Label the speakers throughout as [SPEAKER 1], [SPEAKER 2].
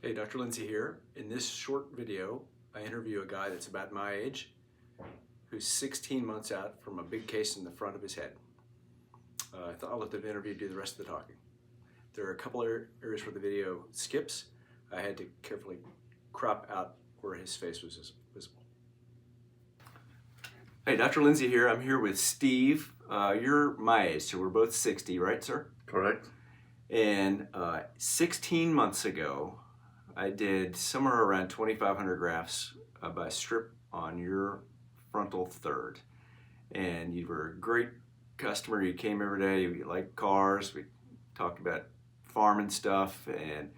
[SPEAKER 1] Hey, Dr. Lindsey here. In this short video, I interview a guy that's about my age who's 16 months out from a big case in the front of his head. I thought I'll let the interview do the rest of the talking. There are a couple of areas where the video skips. I had to carefully crop out where his face was visible. Hey, Dr. Lindsey here. I'm here with Steve. You're my age, so we're both 60, right, sir?
[SPEAKER 2] Correct.
[SPEAKER 1] And 16 months ago, I did somewhere around 2,500 grafts by strip on your frontal third. And you were a great customer. You came every day. You liked cars. We talked about farming stuff, and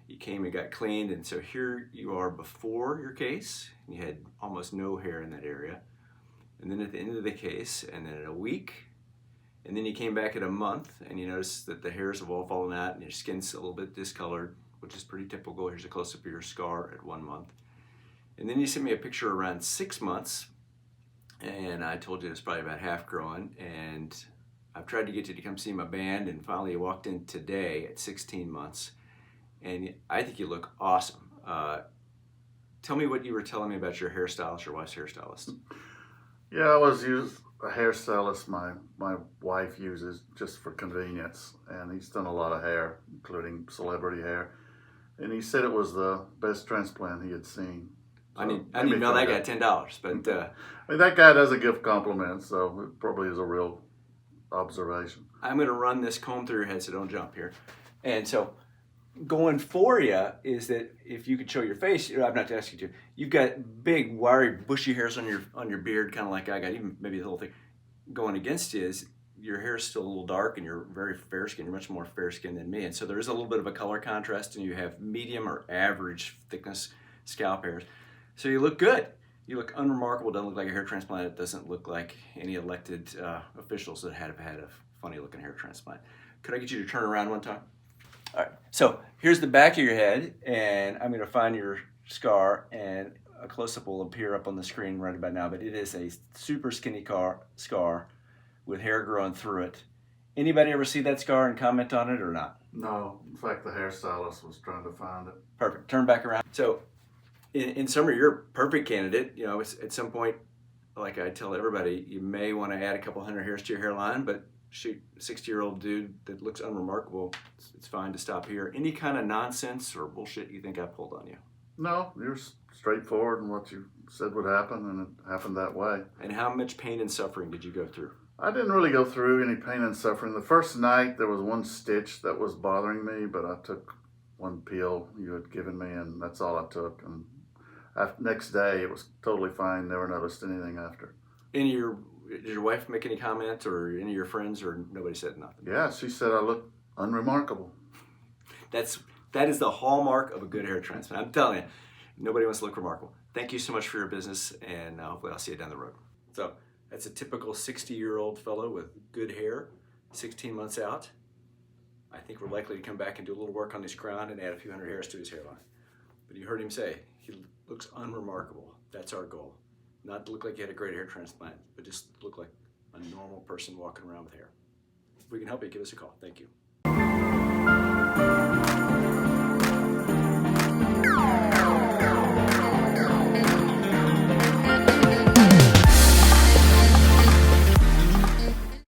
[SPEAKER 1] you came and got cleaned. And so here you are before your case. You had almost no hair in that area. And then at the end of the case, and then in a week, and then you came back at a month, and you noticed that the hairs have all fallen out and your skin's a little bit discolored, which is pretty typical. Here's a close-up of your scar at 1 month. And then you sent me a picture around 6 months, and I told you it's probably about half growing, and I've tried to get you to come see my band, and finally you walked in today at 16 months, and I think you look awesome. Tell me what you were telling me about your hairstylist, your wife's hairstylist.
[SPEAKER 2] Yeah, I was a hairstylist my wife uses just for convenience, and he's done a lot of hair, including celebrity hair. And he said it was the best transplant he had seen. So
[SPEAKER 1] I need to mail that guy $10, but
[SPEAKER 2] I mean, that guy doesn't give compliments, so it probably is a real observation.
[SPEAKER 1] I'm going to run this comb through your head, so don't jump here. And so going for you is that if you could show your face, I'm not asking you to, you've got big, wiry, bushy hairs on your beard, kind of like I got, even maybe the whole thing. Going against you is your hair is still a little dark and you're very fair skinned. You're much more fair skinned than me. And so there is a little bit of a color contrast, and you have medium or average thickness scalp hairs. So you look good. You look unremarkable. Doesn't look like a hair transplant. It doesn't look like any elected officials that have had a funny looking hair transplant. Could I get you to turn around one time? All right, so here's the back of your head, and I'm going to find your scar, and a close-up will appear up on the screen right about now, but it is a super skinny scar with hair growing through it. Anybody ever see that scar and comment on it or not?
[SPEAKER 2] No, in fact, the hairstylist was trying to find it.
[SPEAKER 1] Perfect. Turn back around. So in summary, you're a perfect candidate. You know, at some point, like I tell everybody, you may want to add a couple hundred hairs to your hairline, but shoot, a 60-year-old dude that looks unremarkable, it's fine to stop here. Any kind of nonsense or bullshit you think I pulled on you?
[SPEAKER 2] No, you're straightforward in what you said would happen, and it happened that way.
[SPEAKER 1] And how much pain and suffering did you go through?
[SPEAKER 2] I didn't really go through any pain and suffering. The first night there was one stitch that was bothering me, but I took one peel you had given me, and that's all I took. And next day it was totally fine. Never noticed anything after.
[SPEAKER 1] Did your wife make any comment, or any of your friends, or nobody said nothing?
[SPEAKER 2] Yeah, she said I look unremarkable.
[SPEAKER 1] That is the hallmark of a good hair transplant. I'm telling you, nobody wants to look remarkable. Thank you so much for your business, and hopefully I'll see you down the road. So that's a typical 60-year-old fellow with good hair, 16 months out. I think we're likely to come back and do a little work on his crown and add a few hundred hairs to his hairline. But you heard him say, he looks unremarkable. That's our goal. Not to look like you had a great hair transplant, but just look like a normal person walking around with hair. If we can help you, give us a call. Thank you.